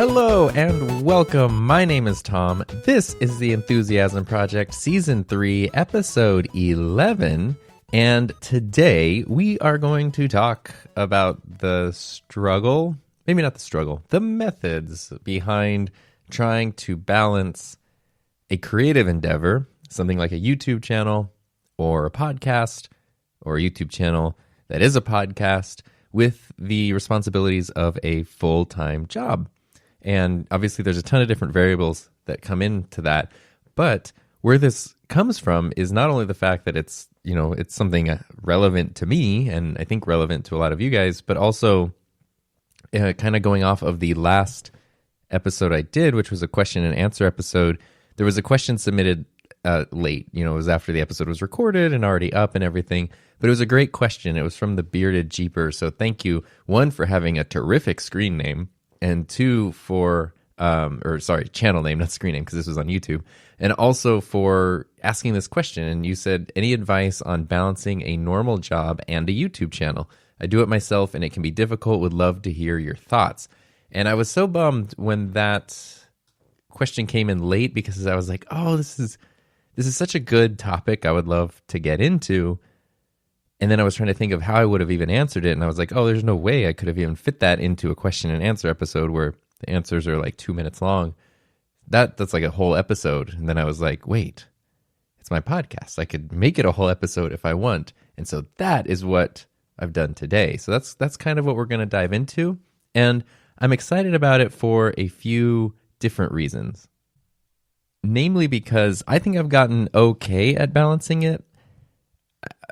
Hello and welcome. My name is Tom. This is the Enthusiasm Project Season 3, Episode 11. And today we are going to talk about the struggle, maybe not the struggle, the methods behind trying to balance a creative endeavor, something like a YouTube channel or a podcast or a YouTube channel that is a podcast, with the responsibilities of a full-time job. And obviously there's a ton of different variables that come into that, but where this comes from is not only the fact that it's something relevant to me, and I think relevant to a lot of you guys, but also kind of going off of the last episode I did, which was a question and answer episode. There was a question submitted late, it was after the episode was recorded and already up and everything, but it was a great question. It was from the Bearded Jeeper, so thank you, one, for having a terrific screen name, and two, for, channel name, not screen name, because this was on YouTube, and also for asking this question. And you said, any advice on balancing a normal job and a YouTube channel? I do it myself, and it can be difficult. Would love to hear your thoughts. And I was so bummed when that question came in late, because I was like, oh, this is such a good topic I would love to get into. And then I was trying to think of how I would have even answered it. And I was like, oh, there's no way I could have even fit that into a question and answer episode where the answers are like 2 minutes long. That's like a whole episode. And then I was like, wait, it's my podcast. I could make it a whole episode if I want. And so that is what I've done today. So that's kind of what we're going to dive into. And I'm excited about it for a few different reasons. Namely because I think I've gotten okay at balancing it.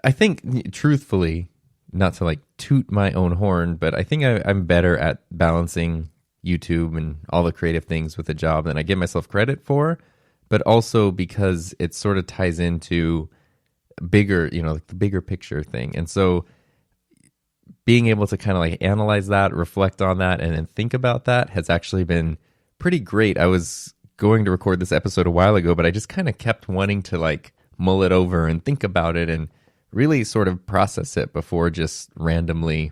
I think, truthfully, not to like toot my own horn, but I think I'm better at balancing YouTube and all the creative things with a job than I give myself credit for, but also because it sort of ties into bigger, like the bigger picture thing. And so being able to kind of like analyze that, reflect on that, and then think about that has actually been pretty great. I was going to record this episode a while ago, but I just kind of kept wanting to like mull it over and think about it and really sort of process it before just randomly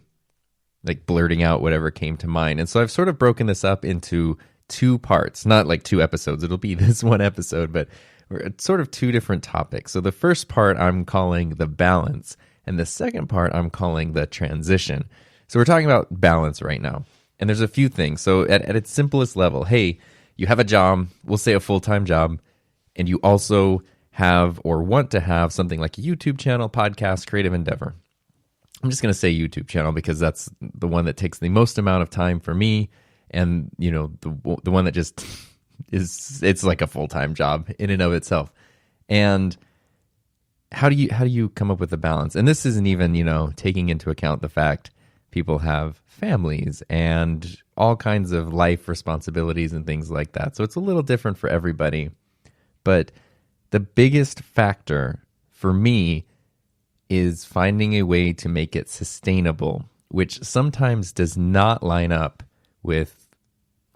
like blurting out whatever came to mind. And so I've sort of broken this up into 2 parts, not like 2 episodes. It'll be this one episode, but it's sort of 2 different topics. So the first part I'm calling the balance, and the second part I'm calling the transition. So we're talking about balance right now. And there's a few things. So at its simplest level, hey, you have a job, we'll say a full-time job, and you also have or want to have something like a YouTube channel, podcast, creative endeavor. I'm just going to say YouTube channel because that's the one that takes the most amount of time for me, and the one that just it's like a full-time job in and of itself. And how do you come up with a balance? And this isn't even, taking into account the fact people have families and all kinds of life responsibilities and things like that. So it's a little different for everybody. But the biggest factor for me is finding a way to make it sustainable, which sometimes does not line up with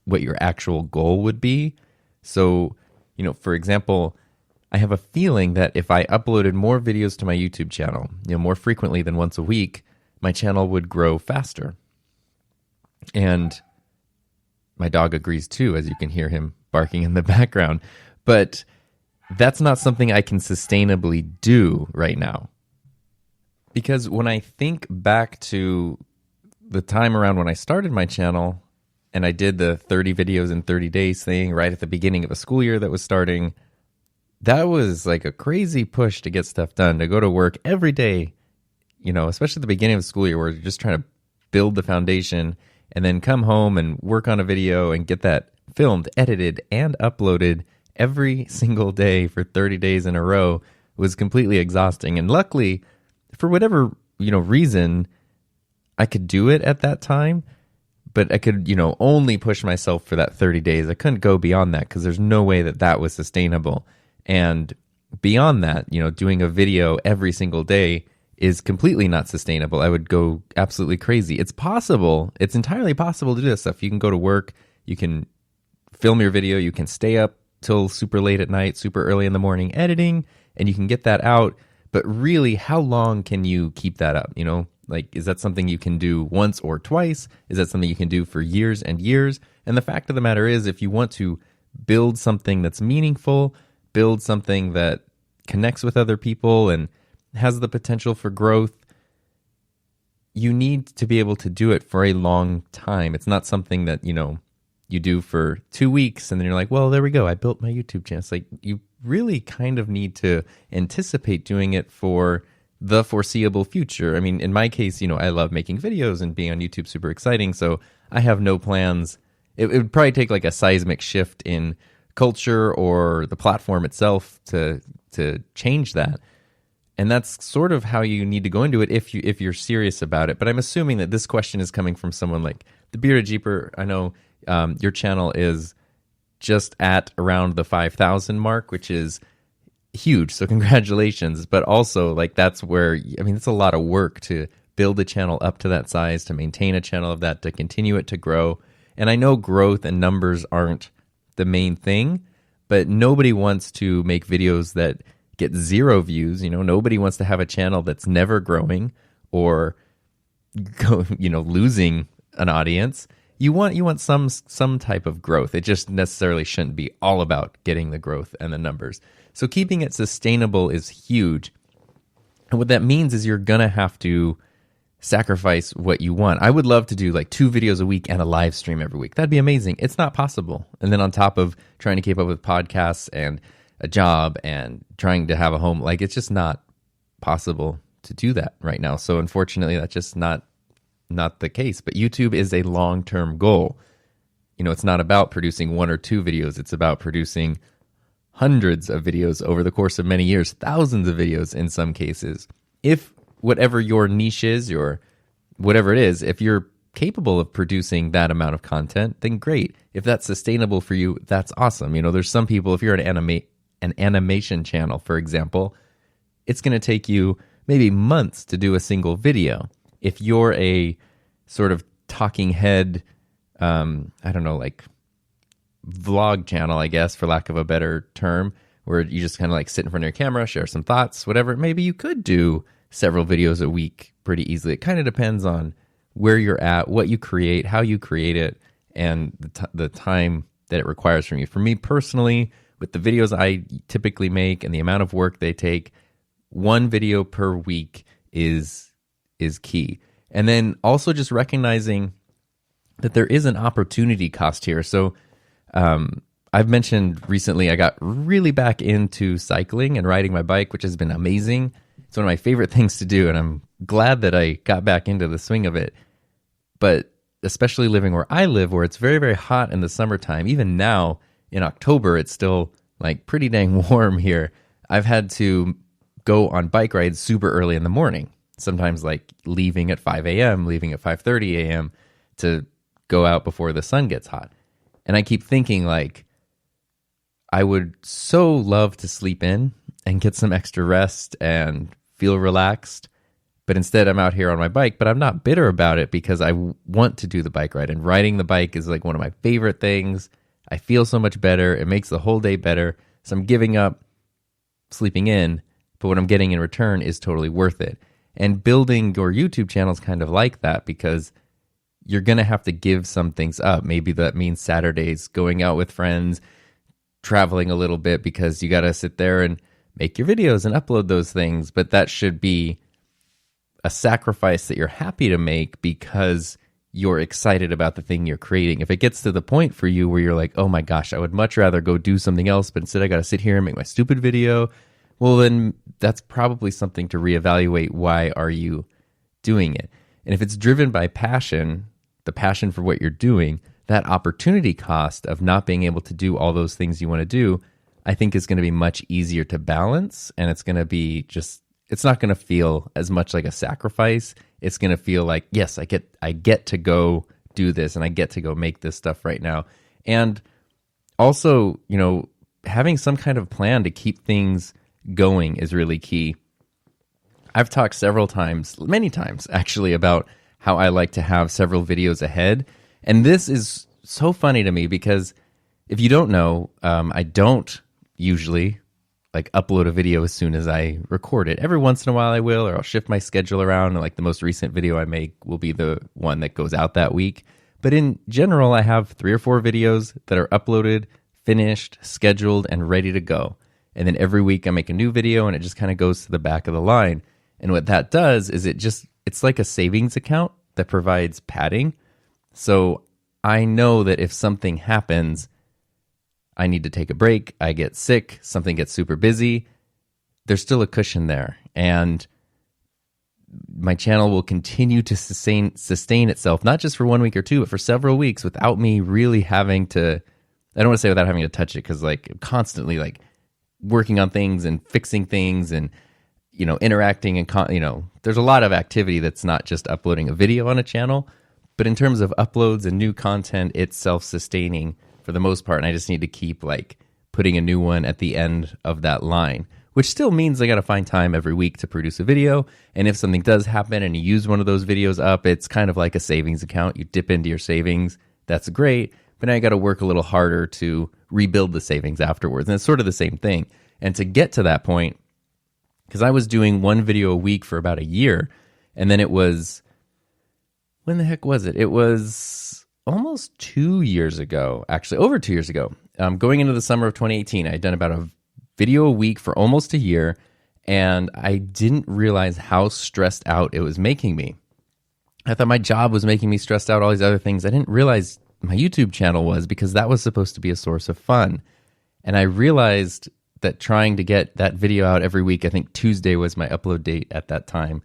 what your actual goal would be. So, for example, I have a feeling that if I uploaded more videos to my YouTube channel, more frequently than once a week, my channel would grow faster. And my dog agrees too, as you can hear him barking in the background. But that's not something I can sustainably do right now. Because when I think back to the time around when I started my channel, and I did the 30 videos in 30 days thing right at the beginning of a school year that was starting, that was like a crazy push to get stuff done, to go to work every day, especially at the beginning of the school year where you're just trying to build the foundation and then come home and work on a video and get that filmed, edited, and uploaded every single day for 30 days in a row was completely exhausting. And luckily, for whatever, reason, I could do it at that time, but I could, only push myself for that 30 days. I couldn't go beyond that because there's no way that was sustainable. And beyond that, doing a video every single day is completely not sustainable. I would go absolutely crazy. It's possible. It's entirely possible to do this stuff. You can go to work, you can film your video, you can stay up till super late at night, super early in the morning editing, and you can get that out. But really, how long can you keep that up? Like, is that something you can do once or twice? Is that something you can do for years and years? And the fact of the matter is, if you want to build something that's meaningful, build something that connects with other people and has the potential for growth, you need to be able to do it for a long time. It's not something that, you do for 2 weeks and then you're like, well, there we go, I built my YouTube channel. It's like, you really kind of need to anticipate doing it for the foreseeable future. I mean, in my case, I love making videos and being on YouTube, super exciting. So I have no plans. It would probably take like a seismic shift in culture or the platform itself to change that. And that's sort of how you need to go into it if you're serious about it. But I'm assuming that this question is coming from someone like the Bearded Jeeper. I know your channel is just at around the 5,000 mark, which is huge. So congratulations. But also, like, that's where, it's a lot of work to build a channel up to that size, to maintain a channel of that, to continue it to grow. And I know growth and numbers aren't the main thing, but nobody wants to make videos that get 0 views. Nobody wants to have a channel that's never growing or losing an audience. You want some type of growth. It just necessarily shouldn't be all about getting the growth and the numbers. So keeping it sustainable is huge. And what that means is you're going to have to sacrifice what you want. I would love to do like 2 videos a week and a live stream every week. That'd be amazing. It's not possible. And then on top of trying to keep up with podcasts and a job and trying to have a home, like, it's just not possible to do that right now. So unfortunately, that's just not the case. But YouTube is a long-term goal. It's not about producing 1 or 2 videos. It's about producing hundreds of videos over the course of many years, thousands of videos in some cases. If whatever your niche is, or whatever it is, if you're capable of producing that amount of content, then great. If that's sustainable for you, that's awesome. There's some people, if you're an animation channel, for example, it's going to take you maybe months to do a single video. If you're a sort of talking head, like vlog channel, I guess, for lack of a better term, where you just kind of like sit in front of your camera, share some thoughts, whatever, maybe you could do several videos a week pretty easily. It kind of depends on where you're at, what you create, how you create it, and the time that it requires from you. For me personally, with the videos I typically make and the amount of work they take, 1 video per week is key. And then also just recognizing that there is an opportunity cost here. So I've mentioned recently I got really back into cycling and riding my bike, which has been amazing. It's one of my favorite things to do, and I'm glad that I got back into the swing of it. But especially living where I live, where it's very, very hot in the summertime, even now in October, it's still like pretty dang warm here. I've had to go on bike rides super early in the morning, sometimes like leaving at 5 a.m., leaving at 5:30 a.m. to go out before the sun gets hot. And I keep thinking, like, I would so love to sleep in and get some extra rest and feel relaxed. But instead, I'm out here on my bike, but I'm not bitter about it because I want to do the bike ride. And riding the bike is like one of my favorite things. I feel so much better. It makes the whole day better. So I'm giving up sleeping in, but what I'm getting in return is totally worth it. And building your YouTube channel is kind of like that, because you're going to have to give some things up. Maybe that means Saturdays, going out with friends, traveling a little bit, because you got to sit there and make your videos and upload those things. But that should be a sacrifice that you're happy to make because you're excited about the thing you're creating. If it gets to the point for you where you're like, oh my gosh, I would much rather go do something else, but instead I got to sit here and make my stupid video, well, then that's probably something to reevaluate. Why are you doing it? And if it's driven by passion, the passion for what you're doing, that opportunity cost of not being able to do all those things you want to do, I think is going to be much easier to balance. And it's going to be just, it's not going to feel as much like a sacrifice. It's going to feel like, yes, I get to go do this, and I get to go make this stuff right now. And also, having some kind of plan to keep things going is really key. I've talked many times actually, about how I like to have several videos ahead. And this is so funny to me because if you don't know, I don't usually like upload a video as soon as I record it. Every once in a while I will, or I'll shift my schedule around, and like the most recent video I make will be the one that goes out that week. But in general, I have 3 or 4 videos that are uploaded, finished, scheduled, and ready to go. And then every week I make a new video, and it just kind of goes to the back of the line. And what that does is it's like a savings account that provides padding. So I know that if something happens, I need to take a break, I get sick, something gets super busy, there's still a cushion there. And my channel will continue to sustain itself, not just for 1 week or 2, but for several weeks without me really having to, I don't want to say without having to touch it, because like I'm constantly like working on things and fixing things and, you know, interacting and, there's a lot of activity that's not just uploading a video on a channel. But in terms of uploads and new content, it's self-sustaining for the most part. And I just need to keep like putting a new one at the end of that line, which still means I got to find time every week to produce a video. And if something does happen and you use one of those videos up, it's kind of like a savings account. You dip into your savings. That's great. But now you got to work a little harder to rebuild the savings afterwards. And it's sort of the same thing. And to get to that point, because I was doing 1 video a week for about a year, and then it was, when the heck was it? It was almost 2 years ago, actually over 2 years ago. Going into the summer of 2018, I had done about a video a week for almost a year, and I didn't realize how stressed out it was making me. I thought my job was making me stressed out, all these other things. I didn't realize my YouTube channel was, because that was supposed to be a source of fun. And I realized that trying to get that video out every week, I think Tuesday was my upload date at that time,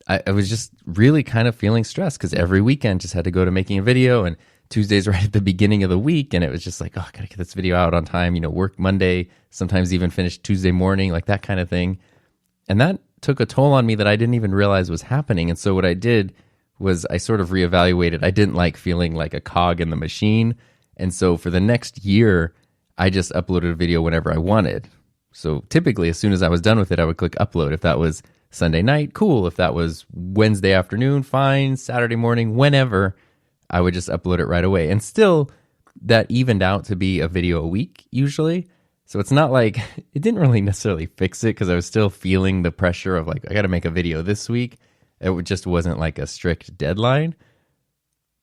I was just really kind of feeling stressed, because every weekend just had to go to making a video, and Tuesday's right at the beginning of the week, and it was just like, oh, I gotta get this video out on time, work Monday, sometimes even finish Tuesday morning, like that kind of thing. And that took a toll on me that I didn't even realize was happening. And so what I did was I sort of reevaluated. I didn't like feeling like a cog in the machine. And so for the next year, I just uploaded a video whenever I wanted. So typically, as soon as I was done with it, I would click upload. If that was Sunday night, cool. If that was Wednesday afternoon, fine. Saturday morning, whenever, I would just upload it right away. And still, that evened out to be a video a week, usually. So it's not like, it didn't really necessarily fix it, because I was still feeling the pressure of like, I got to make a video this week. It just wasn't like a strict deadline.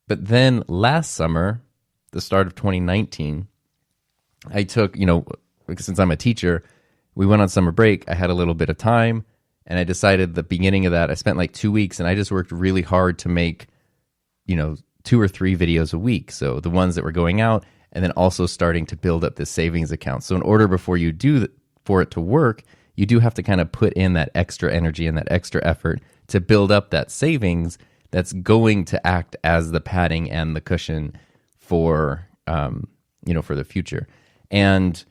But then last summer, the start of 2019, I took, since I'm a teacher, we went on summer break. I had a little bit of time, and I decided the beginning of that, I spent like 2 weeks, and I just worked really hard to make, 2 or 3 videos a week. So the ones that were going out, and then also starting to build up this savings account. So in order before you do for it to work, you do have to kind of put in that extra energy and that extra effort to build up that savings that's going to act as the padding and the cushion for, for the future. And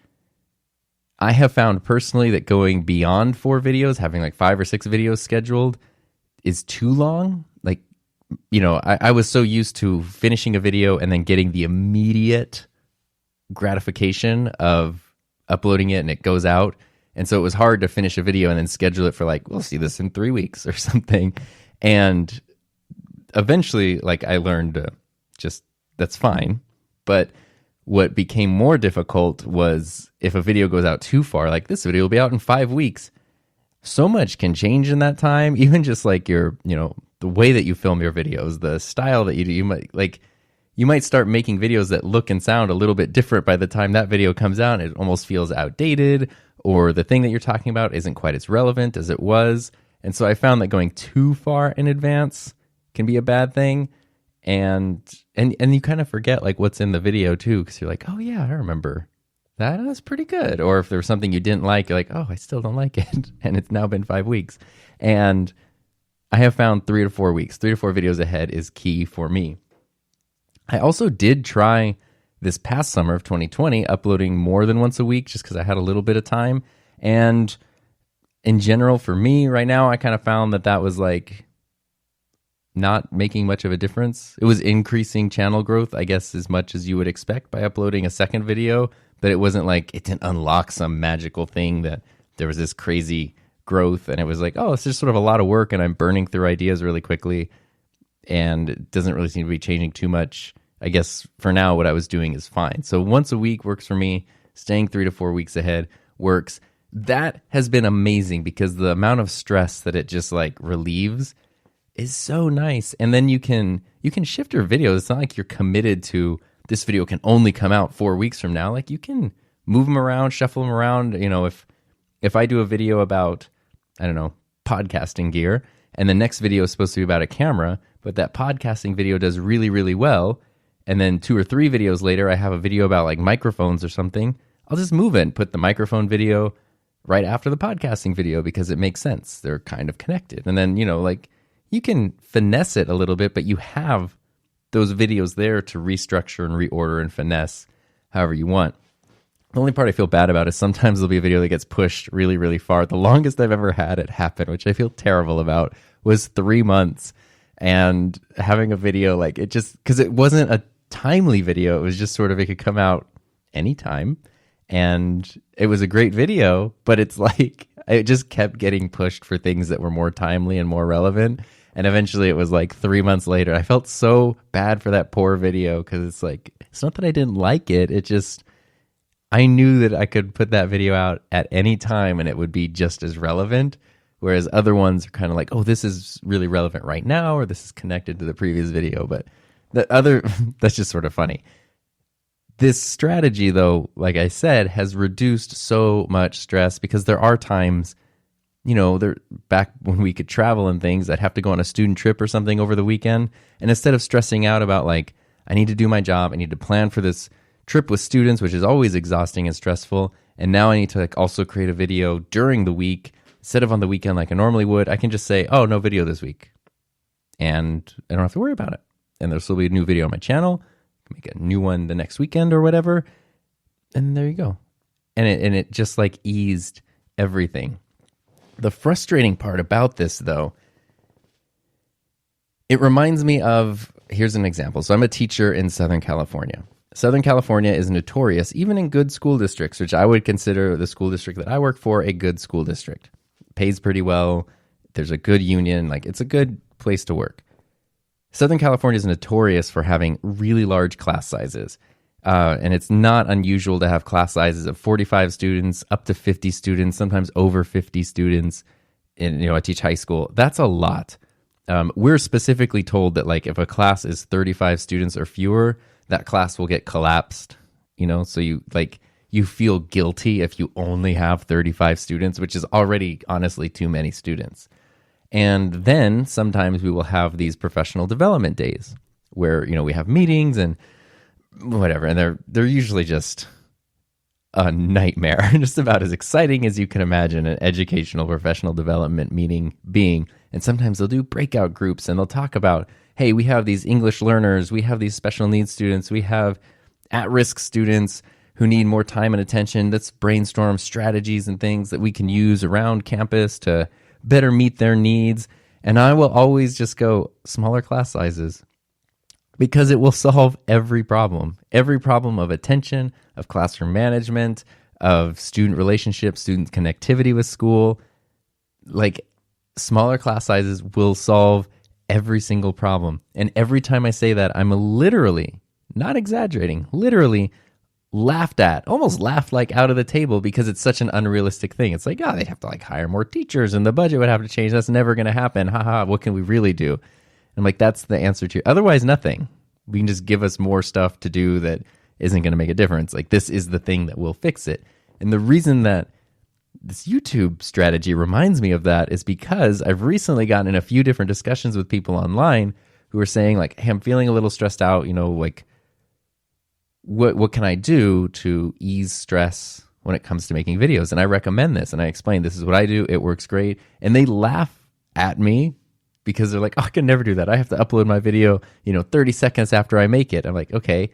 I have found personally that going beyond 4 videos, having like 5 or 6 videos scheduled, is too long. Like, I was so used to finishing a video and then getting the immediate gratification of uploading it and it goes out. And so it was hard to finish a video and then schedule it for like, we'll see this in 3 weeks or something. And eventually, like, I learned just that's fine. But what became more difficult was if a video goes out too far, like this video will be out in 5 weeks. So much can change in that time, even just like your, the way that you film your videos, the style that you do. You might start making videos that look and sound a little bit different by the time that video comes out. It almost feels outdated, or the thing that you're talking about isn't quite as relevant as it was. And so I found that going too far in advance can be a bad thing. And you kind of forget like what's in the video too, because you're like, oh yeah, I remember that was pretty good. Or if there was something you didn't like, you're like, oh, I still don't like it. And it's now been 5 weeks. And I have found 3 to 4 weeks, 3 to 4 videos ahead is key for me. I also did try this past summer of 2020 uploading more than once a week, just because I had a little bit of time. And in general, for me right now, I kind of found that was like not making much of a difference. It was increasing channel growth, I guess, as much as you would expect by uploading a second video, but it wasn't like it didn't unlock some magical thing that there was this crazy growth. And it was like, oh, it's just sort of a lot of work and I'm burning through ideas really quickly. And it doesn't really seem to be changing too much. I guess for now, what I was doing is fine. So once a week works for me. Staying 3 to 4 weeks ahead works. that has been amazing because the amount of stress that it just like relieves is so nice. And then you can shift your videos. It's not like you're committed to this video can only come out 4 weeks from now. Like you can move them around, shuffle them around. You know, if I do a video about, I don't know, podcasting gear, and the next video is supposed to be about a camera, but that podcasting video does really, really well, and then 2 or 3 videos later, I have a video about like microphones or something, I'll just move it and put the microphone video right after the podcasting video because it makes sense. They're kind of connected. And then, you know, like you can finesse it a little bit, but you have those videos there to restructure and reorder and finesse however you want. The only part I feel bad about is sometimes there'll be a video that gets pushed really, really far. The longest I've ever had it happen, which I feel terrible about, was 3 months. And having a video like it just, because it wasn't a timely video, it was just sort of, it could come out anytime. And it was a great video, but it's like, it just kept getting pushed for things that were more timely and more relevant. And eventually it was like 3 months later. I felt so bad for that poor video because it's like, it's not that I didn't like it. It just, I knew that I could put that video out at any time and it would be just as relevant. Whereas other ones are kind of like, oh, this is really relevant right now, or this is connected to the previous video. But the other, that's just sort of funny. This strategy, though, like I said, has reduced so much stress because there are times, you know, back when we could travel and things, I'd have to go on a student trip or something over the weekend. And instead of stressing out about like, I need to do my job, I need to plan for this trip with students, which is always exhausting and stressful. And now I need to like also create a video during the week instead of on the weekend like I normally would. I can just say, oh, no video this week. And I don't have to worry about it. And there'll still be a new video on my channel. Make a new one the next weekend or whatever. And there you go. And it just like eased everything. The frustrating part about this, though, it reminds me of, here's an example. So I'm a teacher in Southern California. Southern California is notorious, even in good school districts, which I would consider the school district that I work for a good school district. Pays pretty well. There's a good union. Like, it's a good place to work. Southern California is notorious for having really large class sizes. And it's not unusual to have class sizes of 45 students, up to 50 students, sometimes over 50 students. And, you know, I teach high school. That's a lot. We're specifically told that, like, if a class is 35 students or fewer, that class will get collapsed. You know, so you feel guilty if you only have 35 students, which is already, honestly, too many students. And then sometimes we will have these professional development days where, you know, we have meetings and whatever, and they're usually just a nightmare, just about as exciting as you can imagine an educational professional development meeting being. And sometimes they'll do breakout groups and they'll talk about, hey, we have these English learners, we have these special needs students, we have at-risk students who need more time and attention. Let's brainstorm strategies and things that we can use around campus to better meet their needs. And I will always just go smaller class sizes because it will solve every problem of attention, of classroom management, of student relationships, student connectivity with school. Like, smaller class sizes will solve every single problem. And every time I say that, I'm literally, not exaggerating, literally almost laughed like out of the table because it's such an unrealistic thing. It's like, they'd have to like hire more teachers and the budget would have to change. That's never going to happen. Haha, what can we really do? And I'm like, that's the answer to otherwise nothing. We can just give us more stuff to do that isn't going to make a difference. Like, this is the thing that will fix it. And the reason that this YouTube strategy reminds me of that is because I've recently gotten in a few different discussions with people online who are saying like, hey, I'm feeling a little stressed out, you know, like, what can I do to ease stress when it comes to making videos? And I recommend this. And I explain, this is what I do. It works great. And they laugh at me because they're like, oh, I can never do that. I have to upload my video, 30 seconds after I make it. I'm like, okay,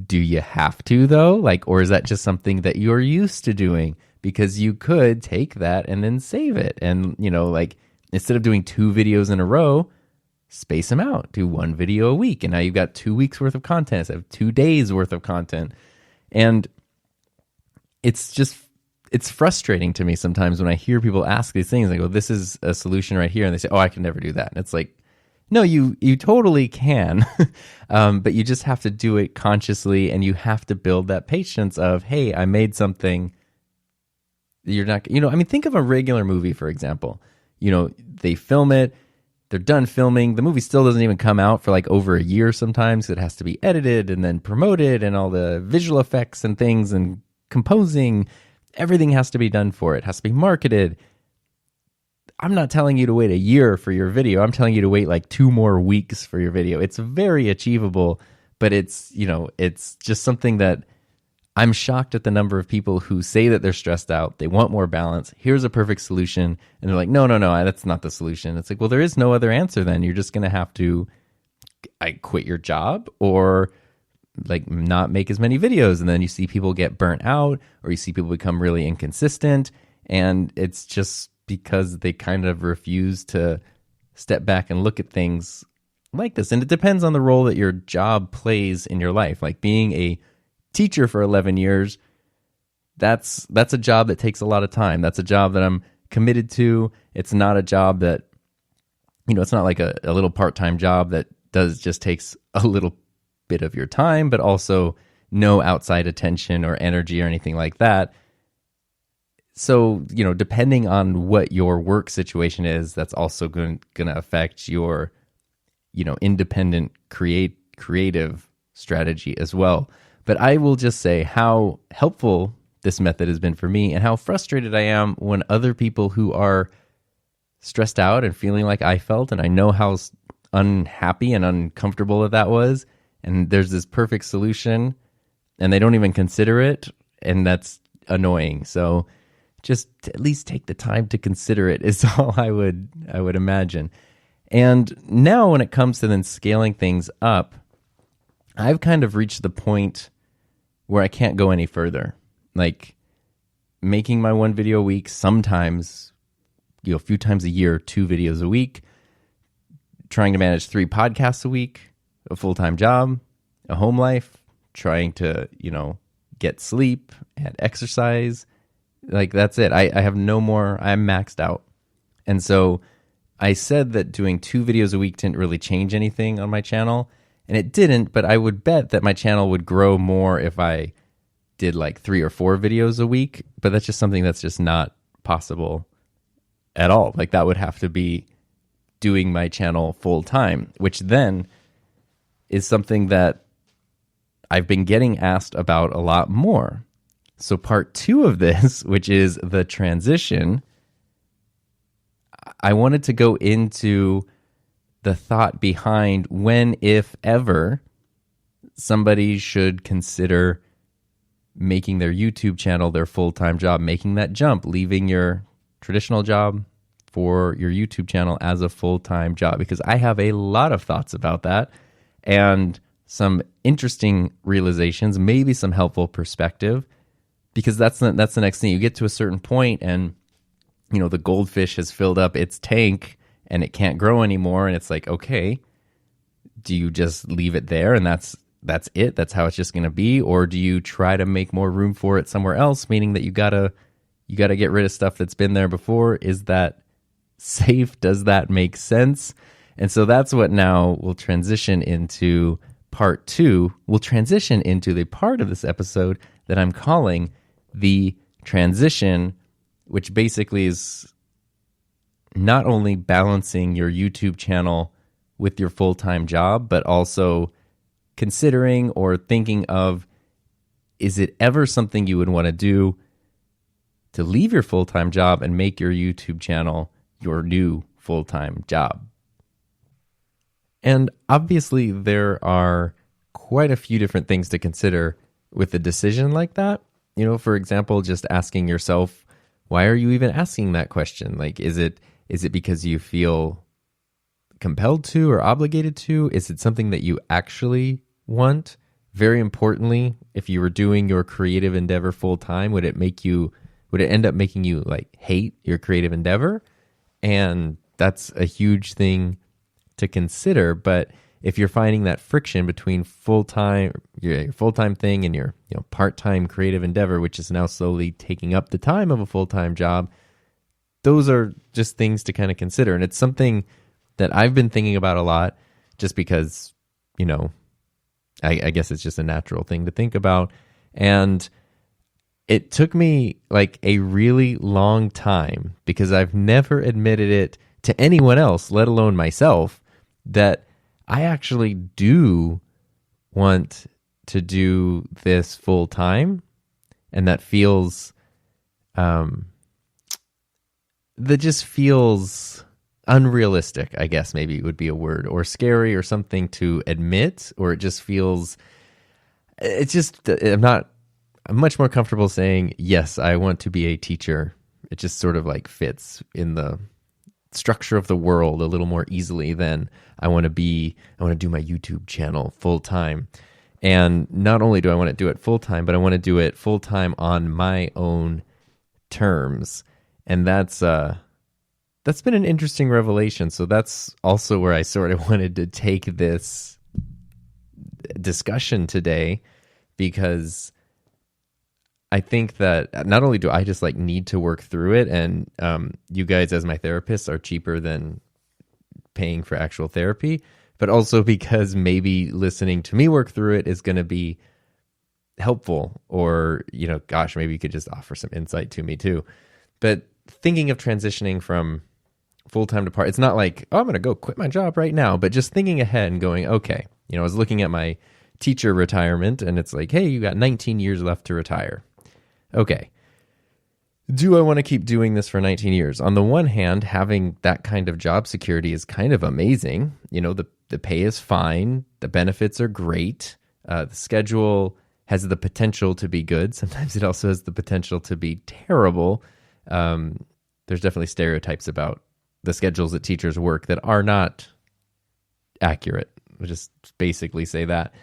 do you have to though? Like, or is that just something that you're used to doing? Because you could take that and then save it. And, like, instead of doing 2 videos in a row, space them out. Do 1 video a week. And now you've got 2 weeks worth of content. Instead of 2 days worth of content. And it's frustrating to me sometimes when I hear people ask these things. I go, this is a solution right here. And they say, oh, I can never do that. And it's like, no, you totally can. But you just have to do it consciously. And you have to build that patience of, hey, I made something You're not, I mean, think of a regular movie, for example. They film it, they're done filming. The movie still doesn't even come out for like over a year sometimes. It has to be edited and then promoted, and all the visual effects and things and composing. Everything has to be done for it. It has to be marketed. I'm not telling you to wait a year for your video. I'm telling you to wait like 2 more weeks for your video. It's very achievable, but it's just something that I'm shocked at the number of people who say that they're stressed out. They want more balance. Here's a perfect solution. And they're like, no, that's not the solution. It's like, well, there is no other answer then. You're just going to have to quit your job or like not make as many videos. And then you see people get burnt out, or you see people become really inconsistent. And it's just because they kind of refuse to step back and look at things like this. And it depends on the role that your job plays in your life. Like being a teacher for 11 years, that's a job that takes a lot of time. That's a job that I'm committed to. It's not a job that, it's not like a little part-time job that just takes a little bit of your time, but also no outside attention or energy or anything like that. So, depending on what your work situation is, that's also going to affect your, independent creative strategy as well. But I will just say how helpful this method has been for me, and how frustrated I am when other people who are stressed out and feeling like I felt, and I know how unhappy and uncomfortable that was, and there's this perfect solution, and they don't even consider it, and that's annoying. So just at least take the time to consider it is all I would imagine. And now when it comes to then scaling things up, I've kind of reached the point where I can't go any further. Like making my 1 video a week, sometimes, a few times a year, 2 videos a week, trying to manage 3 podcasts a week, a full-time job, a home life, trying to, get sleep and exercise. Like that's it. I have no more, I'm maxed out. And so I said that doing 2 videos a week didn't really change anything on my channel. And it didn't, but I would bet that my channel would grow more if I did like 3 or 4 videos a week. But that's just something that's just not possible at all. Like that would have to be doing my channel full time, which then is something that I've been getting asked about a lot more. So part 2 of this, which is the transition, I wanted to go into the thought behind when, if ever, somebody should consider making their YouTube channel their full-time job, making that jump, leaving your traditional job for your YouTube channel as a full-time job. Because I have a lot of thoughts about that and some interesting realizations, maybe some helpful perspective, because that's the next thing. You get to a certain point and, the goldfish has filled up its tank and it can't grow anymore, and it's like, okay, do you just leave it there and that's it? That's how it's just going to be? Or do you try to make more room for it somewhere else, meaning that you gotta get rid of stuff that's been there before? Is that safe? Does that make sense? And so that's what now will transition into part 2. We'll transition into the part of this episode that I'm calling the transition, which basically is not only balancing your YouTube channel with your full-time job, but also considering or thinking of, is it ever something you would want to do to leave your full-time job and make your YouTube channel your new full-time job? And obviously there are quite a few different things to consider with a decision like that. For example, just asking yourself, why are you even asking that question? Like, is it because you feel compelled to or obligated to? Is it something that you actually want? Very importantly, if you were doing your creative endeavor full time, would it end up making you like hate your creative endeavor? And that's a huge thing to consider. But if you're finding that friction between your full-time thing and your part-time creative endeavor, which is now slowly taking up the time of a full-time job, those are just things to kind of consider. And it's something that I've been thinking about a lot just because, I guess it's just a natural thing to think about. And it took me like a really long time, because I've never admitted it to anyone else, let alone myself, that I actually do want to do this full time. And that just feels unrealistic, I guess maybe would be a word, or scary, or something to admit, or it just feels, I'm much more comfortable saying, yes, I want to be a teacher. It just sort of like fits in the structure of the world a little more easily than I want to do my YouTube channel full time. And not only do I want to do it full time, but I want to do it full time on my own terms. And that's been an interesting revelation. So that's also where I sort of wanted to take this discussion today, because I think that not only do I just like need to work through it, and you guys as my therapists are cheaper than paying for actual therapy, but also because maybe listening to me work through it is going to be helpful, or, gosh, maybe you could just offer some insight to me too. But thinking of transitioning from full-time to part, it's not like, oh, I'm going to go quit my job right now, but just thinking ahead and going, okay, I was looking at my teacher retirement, and it's like, hey, you got 19 years left to retire. Okay. Do I want to keep doing this for 19 years? On the one hand, having that kind of job security is kind of amazing. The pay is fine. The benefits are great. The schedule has the potential to be good. Sometimes it also has the potential to be terrible. There's definitely stereotypes about the schedules that teachers work that are not accurate. We'll just basically say that.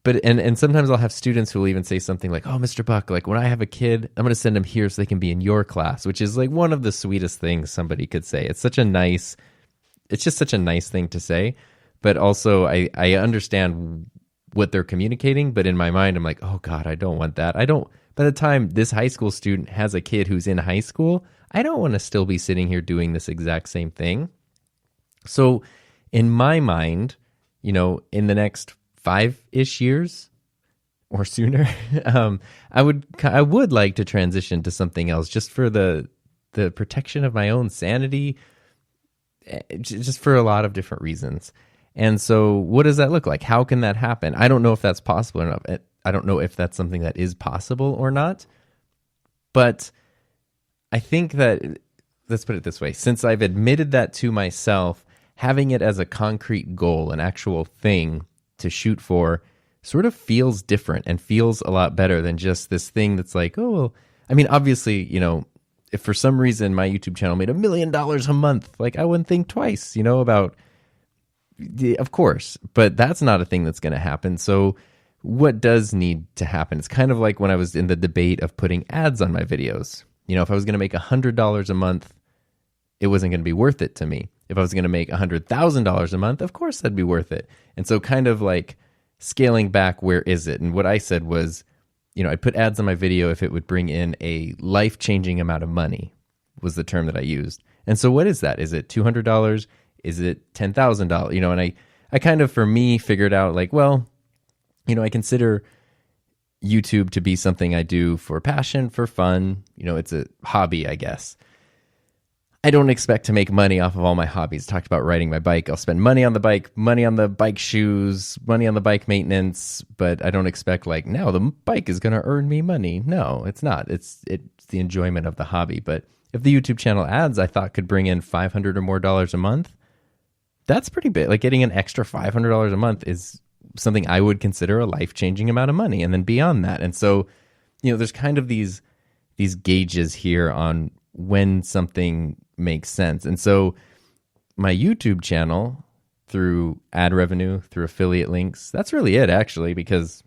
But and sometimes I'll have students who will even say something like, oh, Mr. Buck, like when I have a kid, I'm going to send them here so they can be in your class, which is like one of the sweetest things somebody could say. It's just such a nice thing to say. But also I understand what they're communicating. But in my mind, I'm like, oh God, I don't want that. By the time this high school student has a kid who's in high school, I don't want to still be sitting here doing this exact same thing. So in my mind, in the next 5-ish years or sooner, I would like to transition to something else, just for the protection of my own sanity, just for a lot of different reasons. And so what does that look like? How can that happen? I don't know if that's possible or not. I don't know if that's something that is possible or not. But I think that, let's put it this way, since I've admitted that to myself, having it as a concrete goal, an actual thing to shoot for, sort of feels different and feels a lot better than just this thing that's like, oh, well, I mean, obviously, if for some reason my YouTube channel made $1 million a month, like I wouldn't think twice, about, of course, but that's not a thing that's going to happen. So what does need to happen? It's kind of like when I was in the debate of putting ads on my videos. If I was going to make $100 a month, it wasn't going to be worth it to me. If I was going to make $100,000 a month, of course that'd be worth it. And so kind of like scaling back, where is it? And what I said was, I'd put ads on my video if it would bring in a life-changing amount of money, was the term that I used. And so what is that? Is it $200? Is it $10,000? And I kind of, for me, figured out like, well, I consider YouTube to be something I do for passion, for fun. It's a hobby, I guess. I don't expect to make money off of all my hobbies. Talked about riding my bike. I'll spend money on the bike, money on the bike shoes, money on the bike maintenance, but I don't expect like, now the bike is going to earn me money. No, it's not. It's the enjoyment of the hobby. But if the YouTube channel ads I thought could bring in $500 or more a month, that's pretty big. Like getting an extra $500 a month is something I would consider a life-changing amount of money. And then beyond that. And so, there's kind of these gauges here on when something makes sense. And so my YouTube channel, through ad revenue, through affiliate links, that's really it, actually, because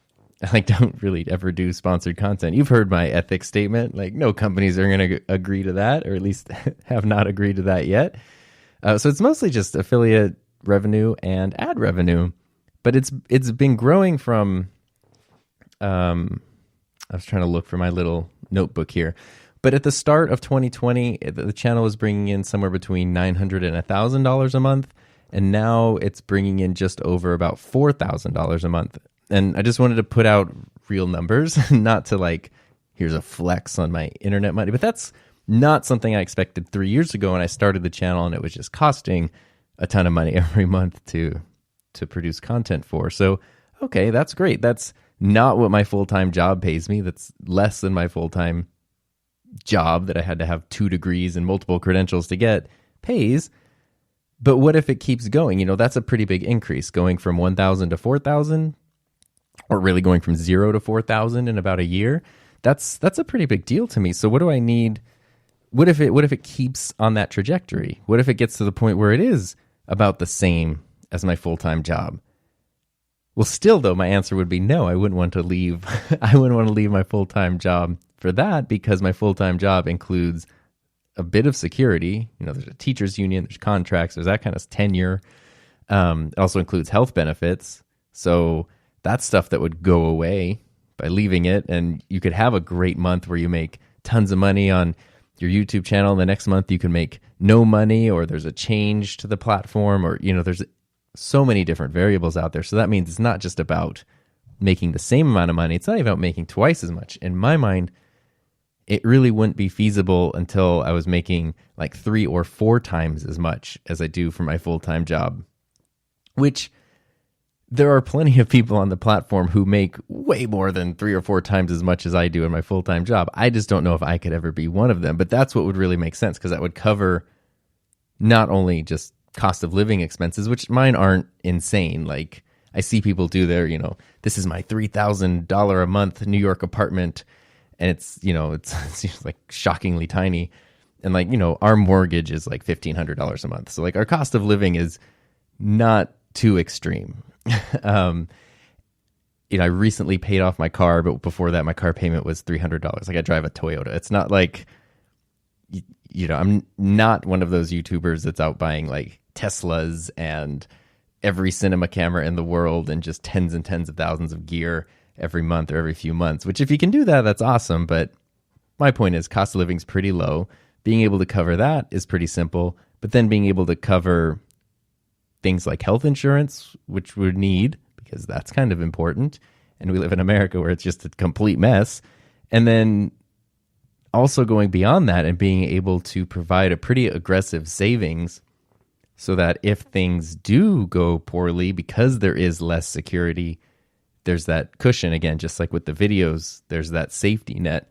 I don't really ever do sponsored content. You've heard my ethics statement. Like, no companies are going to agree to that, or at least have not agreed to that yet. So it's mostly just affiliate revenue and ad revenue. But it's been growing from, I was trying to look for my little notebook here. But at the start of 2020, the channel was bringing in somewhere between $900 and $1,000 a month. And now it's bringing in just over about $4,000 a month. And I just wanted to put out real numbers, not to like, here's a flex on my internet money. But that's not something I expected 3 years ago when I started the channel, and it was just costing a ton of money every month to produce content for. So, okay, that's great. That's not what my full-time job pays me. That's less than my full-time job that I had to have 2 degrees and multiple credentials to get pays. But what if it keeps going? You know, that's a pretty big increase, going from 1,000 to 4,000, or really going from 0 to 4,000 in about a year. That's a pretty big deal to me. So what do I need? What if it keeps on that trajectory? What if it gets to the point where it is about the same as my full-time job? Well, still though, my answer would be no. I wouldn't want to leave. I wouldn't want to leave my full-time job for that, because my full-time job includes a bit of security. You know, there's a teachers union, there's contracts, there's that kind of tenure. It also includes health benefits. So that's stuff that would go away by leaving it. And you could have a great month where you make tons of money on your YouTube channel, and the next month you can make no money, or there's a change to the platform, or, you know, there's so many different variables out there. So that means it's not just about making the same amount of money. It's not even about making twice as much. In my mind, it really wouldn't be feasible until I was making like 3 or 4 times as much as I do for my full-time job, which there are plenty of people on the platform who make way more than 3 or 4 times as much as I do in my full-time job. I just don't know if I could ever be one of them, but that's what would really make sense, because that would cover not only just cost of living expenses, which mine aren't insane. Like, I see people do their, you know, this is my $3,000 a month New York apartment, and it's, you know, it's like shockingly tiny. And like, you know, our mortgage is like $1,500 a month. So like our cost of living is not too extreme. You know, I recently paid off my car, but before that, my car payment was $300. Like, I drive a Toyota. It's not like, you know, I'm not one of those YouTubers that's out buying like Teslas and every cinema camera in the world and just tens and tens of thousands of gear every month or every few months, which if you can do that, that's awesome. But my point is, cost of living is pretty low. Being able to cover that is pretty simple, but then being able to cover things like health insurance, which we need, because that's kind of important. And we live in America where it's just a complete mess. And then also going beyond that and being able to provide a pretty aggressive savings so that if things do go poorly, because there is less security, there's that cushion again, just like with the videos, there's that safety net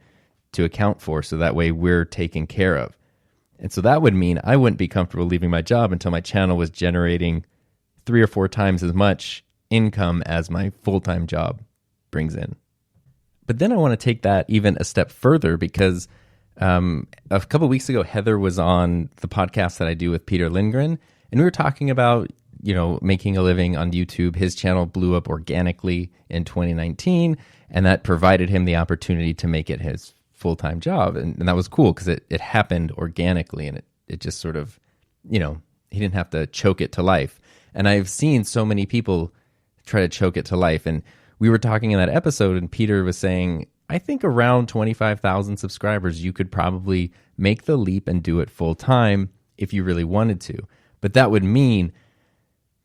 to account for. So that way we're taken care of. And so that would mean I wouldn't be comfortable leaving my job until my channel was generating 3 or 4 times as much income as my full-time job brings in. But then I want to take that even a step further, because a couple of weeks ago, Heather was on the podcast that I do with Peter Lindgren, and we were talking about, you know, making a living on YouTube. His channel blew up organically in 2019, and that provided him the opportunity to make it his full-time job. And that was cool because it happened organically, and it just sort of, you know, he didn't have to choke it to life. And I've seen so many people try to choke it to life. And we were talking in that episode, and Peter was saying, I think around 25,000 subscribers, you could probably make the leap and do it full-time if you really wanted to. But that would mean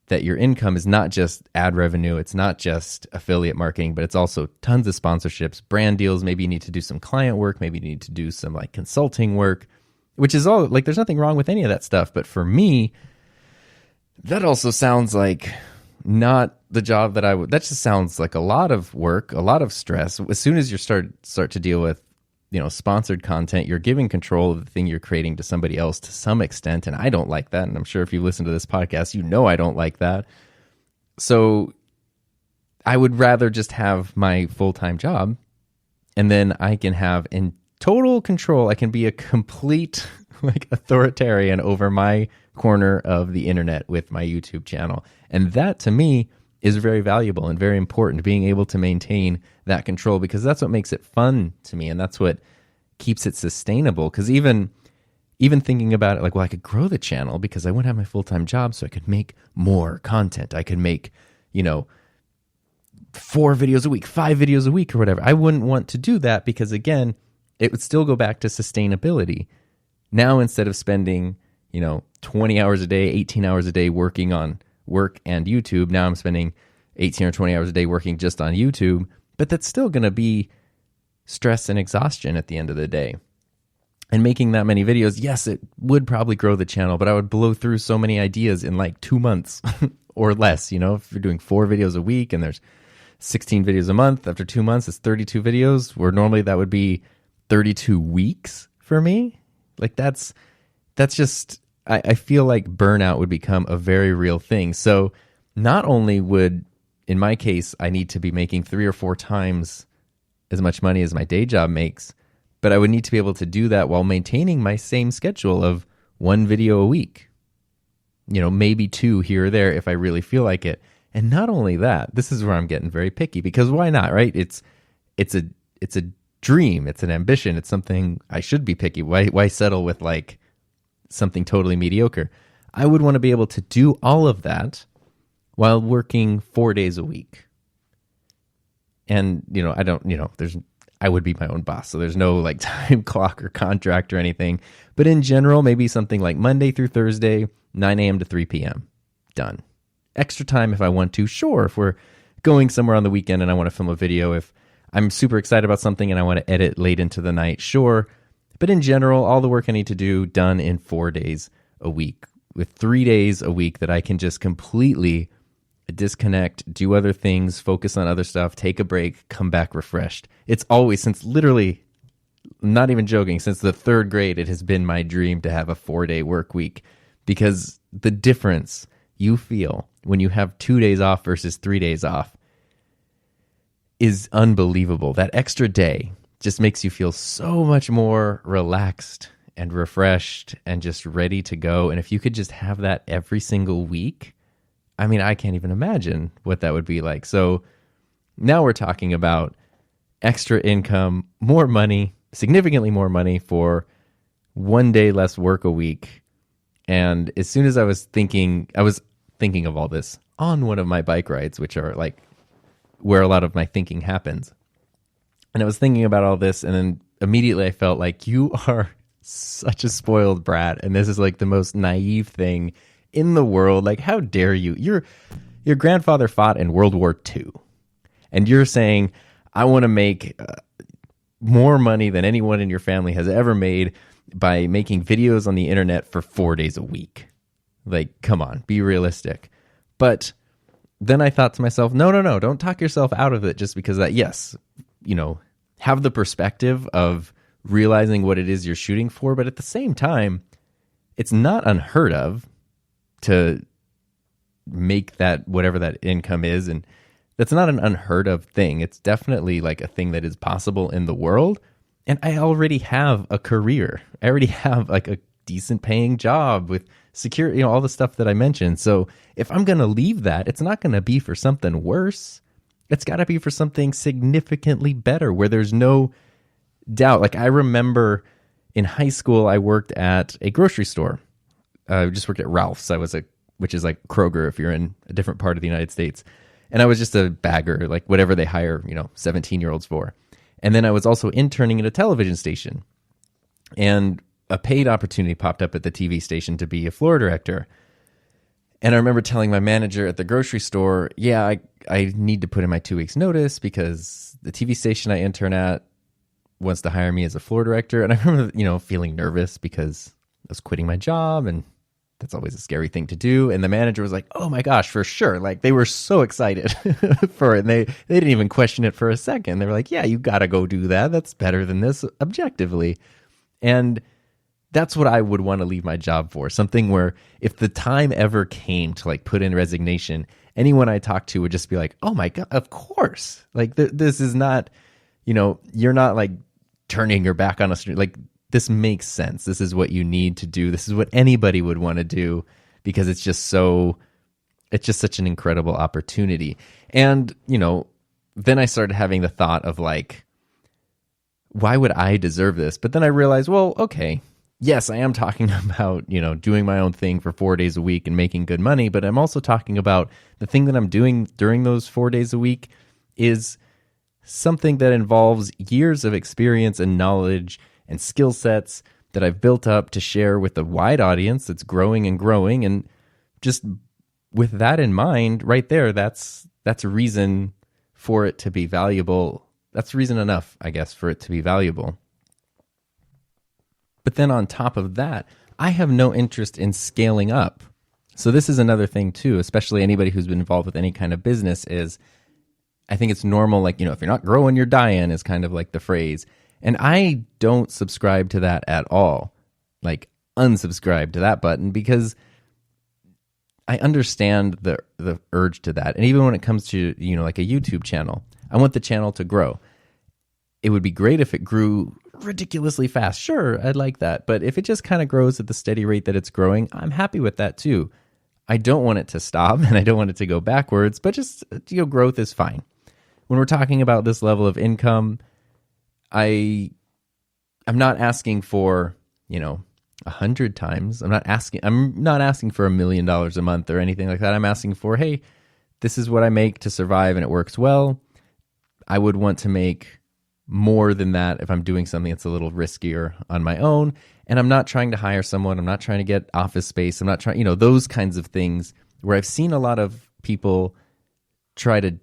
that your income is not just ad revenue, it's not just affiliate marketing, but it's also tons of sponsorships, brand deals. Maybe you need to do some client work, maybe you need to do some like consulting work, which is all like, there's nothing wrong with any of that stuff. But for me, that also sounds like not the job that I would. That just sounds like a lot of work, a lot of stress. As soon as you start to deal with, you know, sponsored content, you're giving control of the thing you're creating to somebody else to some extent, and I don't like that. And I'm sure if you listen to this podcast, you know I don't like that. So I would rather just have my full-time job, and then I can have in total control. I can be a complete like authoritarian over my corner of the internet with my YouTube channel. And that to me is very valuable and very important, being able to maintain that control, because that's what makes it fun to me. And that's what keeps it sustainable. Because even thinking about it, like, well, I could grow the channel because I wouldn't have my full-time job, so I could make more content. I could make, you know, 4 videos a week, 5 videos a week or whatever. I wouldn't want to do that because, again, it would still go back to sustainability. Now, instead of spending, you know, 20 hours a day, 18 hours a day working on work and YouTube, now I'm spending 18 or 20 hours a day working just on YouTube. But that's still going to be stress and exhaustion at the end of the day. And making that many videos, yes, it would probably grow the channel, but I would blow through so many ideas in like 2 months or less. You know, if you're doing 4 videos a week and there's 16 videos a month, after 2 months, it's 32 videos, where normally that would be 32 weeks for me. Like that's just, I feel like burnout would become a very real thing. So not only would, in my case, I need to be making 3 or 4 times as much money as my day job makes, but I would need to be able to do that while maintaining my same schedule of 1 video a week. You know, maybe 2 here or there if I really feel like it. And not only that, this is where I'm getting very picky, because why not, right? It's a dream, it's an ambition, it's something I should be picky. Why settle with like something totally mediocre? I would want to be able to do all of that while working 4 days a week. And, you know, I would be my own boss, so there's no like time clock or contract or anything. But in general, maybe something like Monday through Thursday, 9 a.m. to 3 p.m. Done. Extra time if I want to, sure. If we're going somewhere on the weekend and I want to film a video, if I'm super excited about something and I want to edit late into the night, sure. But in general, all the work I need to do done in 4 days a week, with 3 days a week that I can just completely disconnect, do other things, focus on other stuff, take a break, come back refreshed. It's always, since literally, I'm not even joking, since the 3rd grade, it has been my dream to have a 4-day work week, because the difference you feel when you have 2 days off versus 3 days off is unbelievable. That extra day just makes you feel so much more relaxed and refreshed and just ready to go. And if you could just have that every single week, I mean, I can't even imagine what that would be like. So now we're talking about extra income, more money, significantly more money for 1 day less work a week. And as soon as I was thinking of all this on one of my bike rides, which are like where a lot of my thinking happens. And I was thinking about all this, and then immediately I felt like, you are such a spoiled brat, and this is like the most naive thing in the world. Like, how dare you? Your grandfather fought in World War II, and you're saying, I want to make more money than anyone in your family has ever made by making videos on the internet for 4 days a week. Like, come on, be realistic. But then I thought to myself, no, don't talk yourself out of it just because that, yes, you know, have the perspective of realizing what it is you're shooting for. But at the same time, it's not unheard of to make that, whatever that income is. And that's not an unheard of thing. It's definitely like a thing that is possible in the world. And I already have a career. I already have like a decent paying job with security, you know, all the stuff that I mentioned. So if I'm going to leave that, it's not going to be for something worse. It's got to be for something significantly better where there's no doubt. Like, I remember in high school, I worked at a grocery store. I just worked at Ralph's. Which is like Kroger if you're in a different part of the United States. And I was just a bagger, like whatever they hire, 17-year-olds for. And then I was also interning at a television station. And a paid opportunity popped up at the TV station to be a floor director. And I remember telling my manager at the grocery store, I need to put in my 2 weeks notice because the TV station I intern at wants to hire me as a floor director. And I remember, feeling nervous because I was quitting my job, and that's always a scary thing to do. And the manager was like, oh my gosh, for sure. Like, they were so excited for it. And they didn't even question it for a second. They were like, yeah, you got to go do that. That's better than this objectively. And that's what I would want to leave my job for. Something where if the time ever came to like put in resignation, anyone I talked to would just be like, oh my God, of course. Like this is not, you're not like turning your back on us. Like, this makes sense. This is what you need to do. This is what anybody would want to do because it's just such an incredible opportunity. And, then I started having the thought of like, why would I deserve this? But then I realized, well, okay, yes, I am talking about, doing my own thing for 4 days a week and making good money, but I'm also talking about the thing that I'm doing during those 4 days a week is something that involves years of experience and knowledge and skill sets that I've built up to share with a wide audience that's growing and growing. And just with that in mind, right there, that's a reason for it to be valuable that's reason enough, I guess, for it to be valuable. But then on top of that, I have no interest in scaling up. So this is another thing too, especially anybody who's been involved with any kind of business is, I think it's normal, like, if you're not growing, you're dying is kind of like the phrase. And I don't subscribe to that at all. Like, unsubscribe to that button, because I understand the urge to that. And even when it comes to, like a YouTube channel, I want the channel to grow. It would be great if it grew ridiculously fast. Sure, I'd like that. But if it just kind of grows at the steady rate that it's growing, I'm happy with that too. I don't want it to stop and I don't want it to go backwards, but just, growth is fine. When we're talking about this level of income, I'm not asking for, 100 times. I'm not asking for $1 million a month or anything like that. I'm asking for, hey, this is what I make to survive and it works well. I would want to make more than that if I'm doing something that's a little riskier on my own. And I'm not trying to hire someone. I'm not trying to get office space. I'm not trying, those kinds of things where I've seen a lot of people try to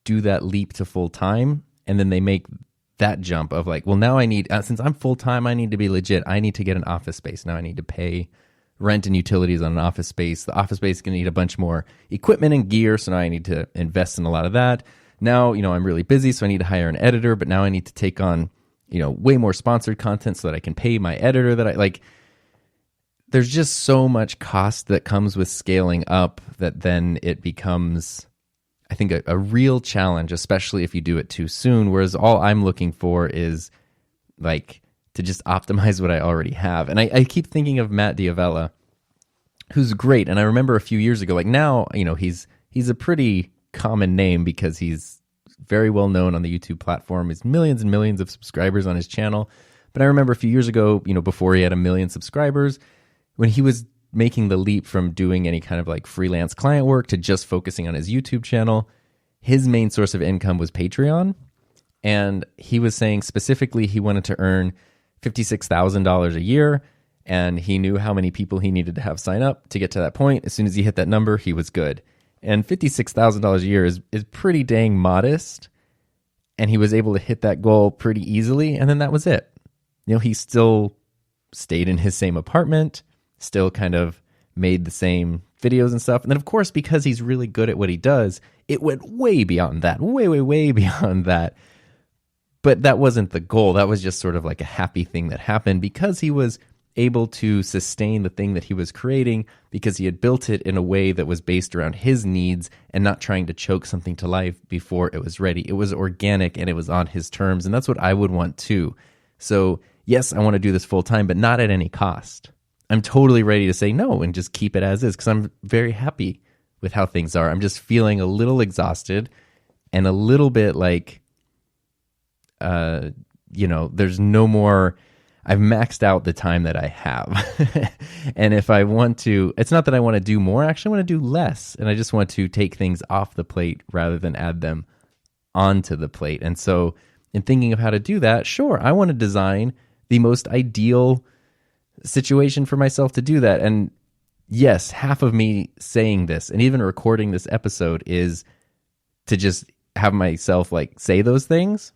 do that leap to full time. And then they make that jump of like, well, now I need, since I'm full time, I need to be legit. I need to get an office space. Now I need to pay rent and utilities on an office space. The office space is going to need a bunch more equipment and gear. So now I need to invest in a lot of that. Now, I'm really busy, so I need to hire an editor, but now I need to take on, way more sponsored content so that I can pay my editor that I like. There's just so much cost that comes with scaling up that then it becomes, I think, a real challenge, especially if you do it too soon. Whereas all I'm looking for is like to just optimize what I already have. And I keep thinking of Matt Diavella, who's great. And I remember a few years ago, like now, he's a pretty common name because he's very well known on the YouTube platform. He's millions and millions of subscribers on his channel. But I remember a few years ago, before he had 1 million subscribers, when he was making the leap from doing any kind of like freelance client work to just focusing on his YouTube channel, his main source of income was Patreon. And he was saying specifically he wanted to earn $56,000 a year. And he knew how many people he needed to have sign up to get to that point. As soon as he hit that number, he was good. And $56,000 a year is pretty dang modest. And he was able to hit that goal pretty easily. And then that was it. He still stayed in his same apartment, still kind of made the same videos and stuff. And then, of course, because he's really good at what he does, it went way beyond that, way beyond that. But that wasn't the goal. That was just sort of like a happy thing that happened because he was able to sustain the thing that he was creating because he had built it in a way that was based around his needs and not trying to choke something to life before it was ready. It was organic and it was on his terms. And that's what I would want too. So yes, I want to do this full time, but not at any cost. I'm totally ready to say no and just keep it as is because I'm very happy with how things are. I'm just feeling a little exhausted and a little bit like, there's no more. I've maxed out the time that I have. And if I want to, it's not that I want to do more, actually I want to do less. And I just want to take things off the plate rather than add them onto the plate. And so in thinking of how to do that, sure, I want to design the most ideal situation for myself to do that. And yes, half of me saying this and even recording this episode is to just have myself like say those things.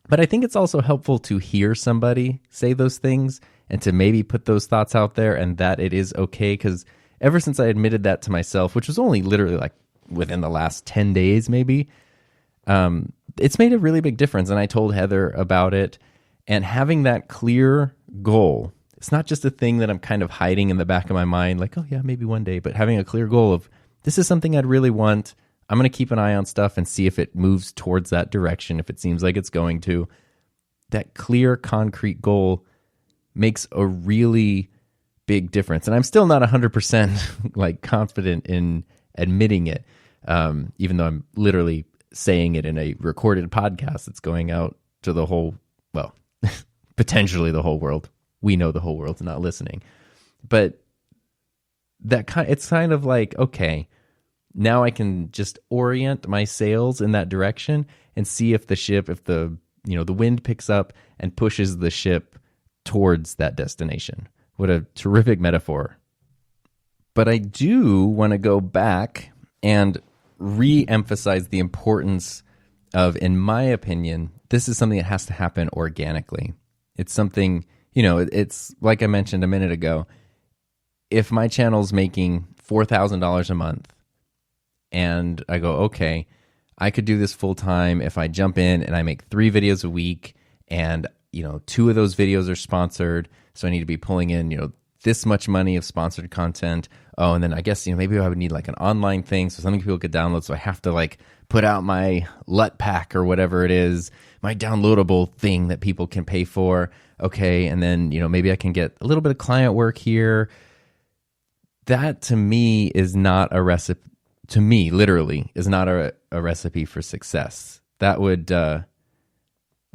But I think it's also helpful to hear somebody say those things and to maybe put those thoughts out there and that it is okay. Because ever since I admitted that to myself, which was only literally like within the last 10 days maybe, it's made a really big difference. And I told Heather about it. And having that clear goal, it's not just a thing that I'm kind of hiding in the back of my mind, like, oh yeah, maybe one day, but having a clear goal of this is something I'd really want. I'm going to keep an eye on stuff and see if it moves towards that direction, if it seems like it's going to. That clear, concrete goal makes a really big difference. And I'm still not 100% like confident in admitting it, even though I'm literally saying it in a recorded podcast that's going out to the whole, well, potentially the whole world. We know the whole world's not listening. But it's kind of like, okay, now I can just orient my sails in that direction and see if the wind picks up and pushes the ship towards that destination. What a terrific metaphor. But I do want to go back and re-emphasize the importance of, in my opinion, this is something that has to happen organically. It's something, it's like I mentioned a minute ago. If my channel's making $4,000 a month and I go, okay, I could do this full time if I jump in and I make 3 videos a week and, 2 of those videos are sponsored. So I need to be pulling in, this much money of sponsored content. Oh, and then I guess, maybe I would need like an online thing so something people could download. So I have to like put out my LUT pack or whatever it is, my downloadable thing that people can pay for. Okay. And then, maybe I can get a little bit of client work here. That to me is not a recipe. To me, literally, is not a recipe for success. That would, I'm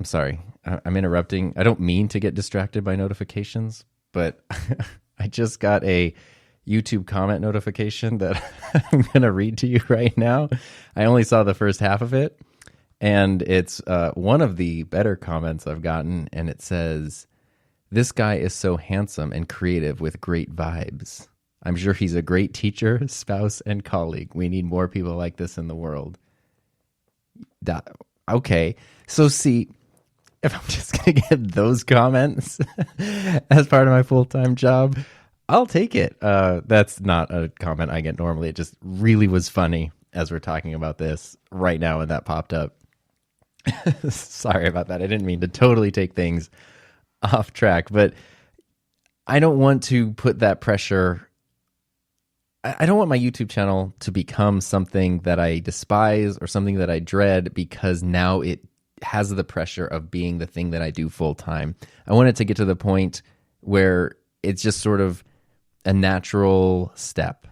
sorry, I'm interrupting. I don't mean to get distracted by notifications, but I just got a YouTube comment notification that I'm going to read to you right now. I only saw the first half of it, and it's one of the better comments I've gotten, and it says, "This guy is so handsome and creative with great vibes. I'm sure he's a great teacher, spouse, and colleague. We need more people like this in the world." Okay, so see, if I'm just going to get those comments as part of my full-time job, I'll take it. That's not a comment I get normally. It just really was funny as we're talking about this right now when that popped up. Sorry about that. I didn't mean to totally take things off track, but I don't want to put that pressure. I don't want my YouTube channel to become something that I despise or something that I dread because now it has the pressure of being the thing that I do full time. I want it to get to the point where it's just sort of a natural step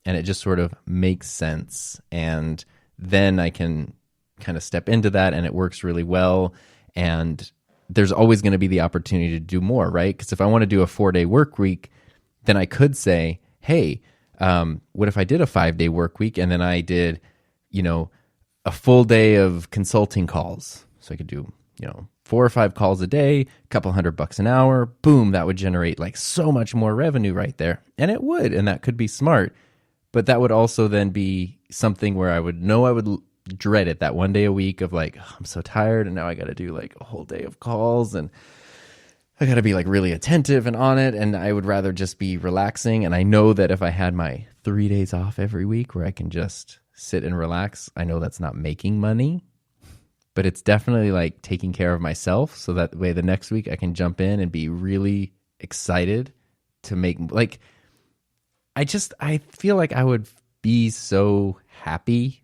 and it just sort of makes sense. And then I can kind of step into that and it works really well. And there's always going to be the opportunity to do more, right? Because if I want to do a 4-day work week, then I could say, hey, what if I did a 5-day work week and then I did, a full day of consulting calls? So I could do, 4 or 5 calls a day, a couple $100 an hour. Boom, that would generate like so much more revenue right there. And it would, and that could be smart. But that would also then be something where I would know I would dread it that one day a week of like, oh, I'm so tired and now I got to do like a whole day of calls and I got to be like really attentive and on it, and I would rather just be relaxing. And I know that if I had my 3 days off every week where I can just sit and relax, I know that's not making money, but it's definitely like taking care of myself so that way the next week I can jump in and be really excited to make, like, I feel like I would be so happy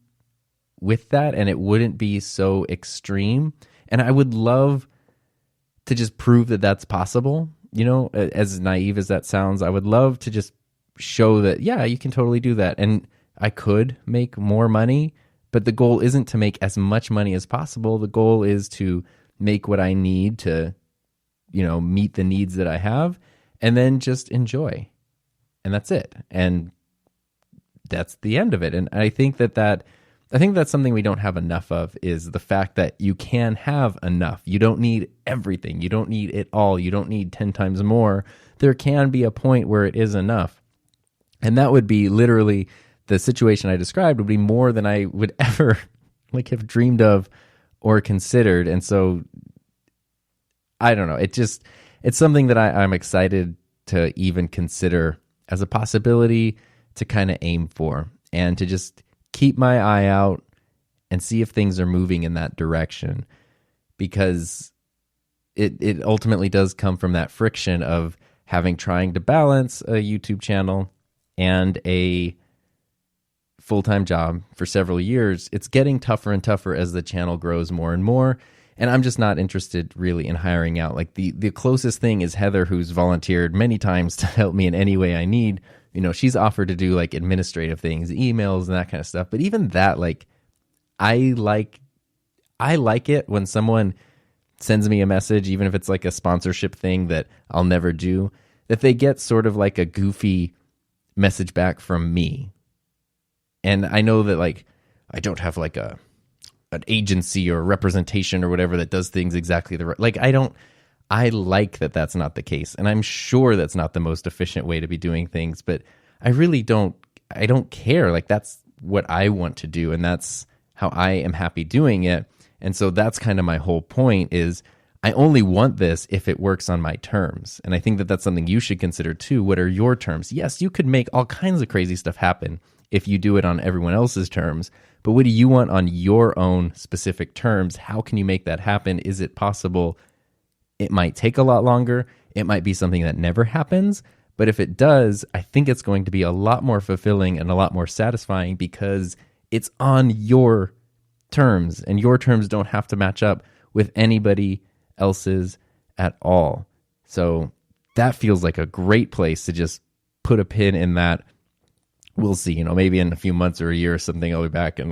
with that and it wouldn't be so extreme. And I would love to just prove that that's possible, as naive as that sounds. I would love to just show that, yeah, you can totally do that. And I could make more money, but the goal isn't to make as much money as possible. The goal is to make what I need to, meet the needs that I have and then just enjoy. And that's it. And that's the end of it. And I think that's something we don't have enough of, is the fact that you can have enough. You don't need everything. You don't need it all. You don't need 10 times more. There can be a point where it is enough. And that would be literally the situation I described would be more than I would ever have dreamed of or considered. And so I don't know. It's something that I'm excited to even consider as a possibility to kind of aim for and to just keep my eye out and see if things are moving in that direction, because it ultimately does come from that friction of trying to balance a YouTube channel and a full-time job for several years. It's getting tougher and tougher as the channel grows more and more. And I'm just not interested really in hiring out. Like the closest thing is Heather, who's volunteered many times to help me in any way I need. She's offered to do like administrative things, emails and that kind of stuff. But even that, like, I like it when someone sends me a message, even if it's like a sponsorship thing that I'll never do, that they get sort of like a goofy message back from me. And I know that like I don't have like an agency or representation or whatever that does things exactly the right. Like I like that that's not the case. And I'm sure that's not the most efficient way to be doing things, but I really don't care. Like that's what I want to do. And that's how I am happy doing it. And so that's kind of my whole point is I only want this if it works on my terms. And I think that that's something you should consider too. What are your terms? Yes, you could make all kinds of crazy stuff happen if you do it on everyone else's terms. But what do you want on your own specific terms? How can you make that happen? Is it possible? It might take a lot longer. It might be something that never happens. But if it does, I think it's going to be a lot more fulfilling and a lot more satisfying because it's on your terms, and your terms don't have to match up with anybody else's at all. So that feels like a great place to just put a pin in that. We'll see, maybe in a few months or a year or something, I'll be back and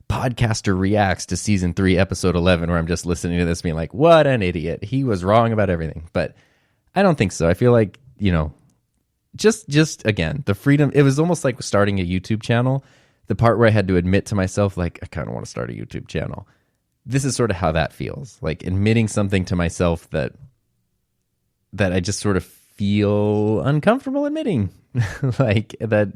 Podcaster reacts to season 3, episode 11, where I'm just listening to this being like, what an idiot. He was wrong about everything. But I don't think so. I feel like, just again, the freedom, it was almost like starting a YouTube channel. The part where I had to admit to myself, like, I kind of want to start a YouTube channel. This is sort of how that feels, like admitting something to myself that I just sort of feel uncomfortable admitting, like that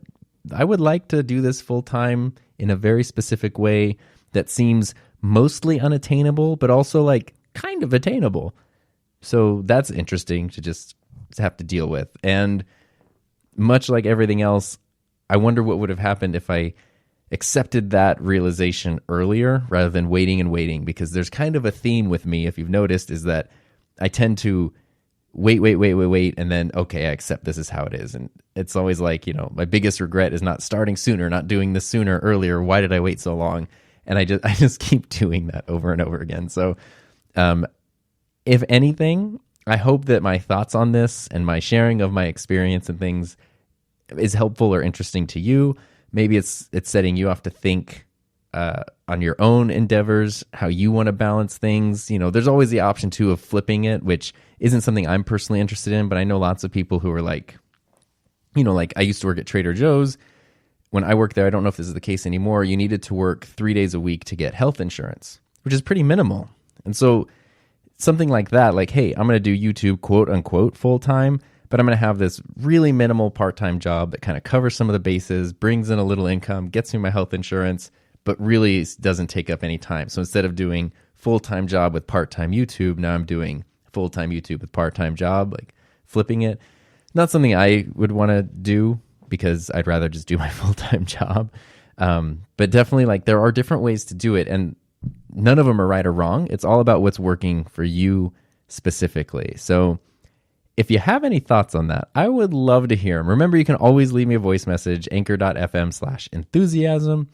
I would like to do this full time in a very specific way that seems mostly unattainable, but also like kind of attainable. So that's interesting to just have to deal with. And much like everything else, I wonder what would have happened if I accepted that realization earlier rather than waiting, because there's kind of a theme with me, if you've noticed, is that I tend to wait, and then, okay, I accept this is how it is. And it's always like, my biggest regret is not starting sooner, not doing this sooner, earlier. Why did I wait so long? And I just keep doing that over and over again. So if anything, I hope that my thoughts on this and my sharing of my experience and things is helpful or interesting to you. Maybe it's setting you off to think on your own endeavors, how you want to balance things. There's always the option too of flipping it, which isn't something I'm personally interested in, but I know lots of people who are like, like I used to work at Trader Joe's. When I worked there, I don't know if this is the case anymore, you needed to work 3 days a week to get health insurance, which is pretty minimal. And so something like that, like, hey, I'm going to do YouTube, quote unquote, full time, but I'm going to have this really minimal part-time job that kind of covers some of the bases, brings in a little income, gets me my health insurance, but really doesn't take up any time. So instead of doing full-time job with part-time YouTube, now I'm doing full-time YouTube with part-time job, like flipping it. Not something I would want to do because I'd rather just do my full-time job. But definitely, like, there are different ways to do it, and none of them are right or wrong. It's all about what's working for you specifically. So if you have any thoughts on that, I would love to hear them. Remember, you can always leave me a voice message, anchor.fm/enthusiasm.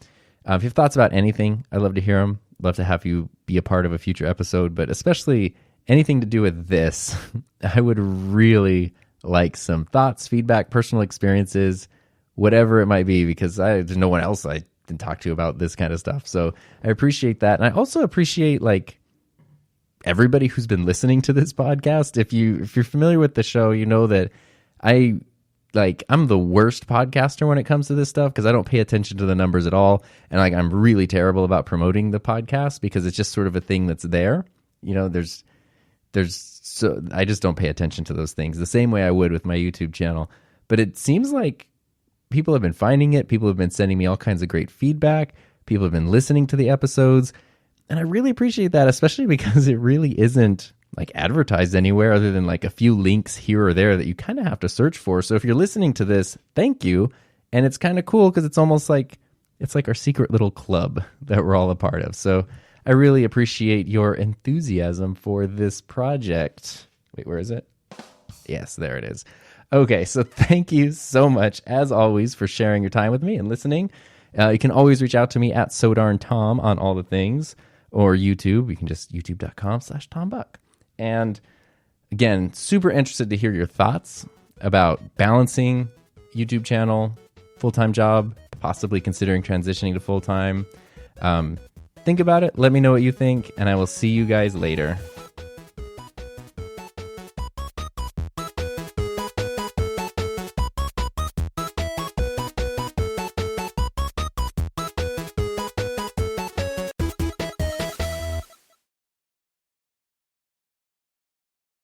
If you have thoughts about anything, I'd love to hear them. Love to have you be a part of a future episode, but especially anything to do with this, I would really like some thoughts, feedback, personal experiences, whatever it might be, because there's no one else I can talk to about this kind of stuff. So I appreciate that. And I also appreciate like everybody who's been listening to this podcast. If you're familiar with the show, you know that I'm the worst podcaster when it comes to this stuff because I don't pay attention to the numbers at all. And like, I'm really terrible about promoting the podcast because it's just sort of a thing that's there. So I just don't pay attention to those things the same way I would with my YouTube channel. But it seems like people have been finding it. People have been sending me all kinds of great feedback. People have been listening to the episodes. And I really appreciate that, especially because it really isn't like advertised anywhere other than like a few links here or there that you kind of have to search for. So if you're listening to this, thank you. And it's kind of cool because it's almost like it's like our secret little club that we're all a part of. So I really appreciate your enthusiasm for this project. Wait, where is it? Yes, there it is. Okay, so thank you so much, as always, for sharing your time with me and listening. You can always reach out to me at SoDarnTom on all the things, or YouTube. You can just youtube.com/TomBuck. And again, super interested to hear your thoughts about balancing YouTube channel, full-time job, possibly considering transitioning to full-time. Think about it. Let me know what you think, and I will see you guys later.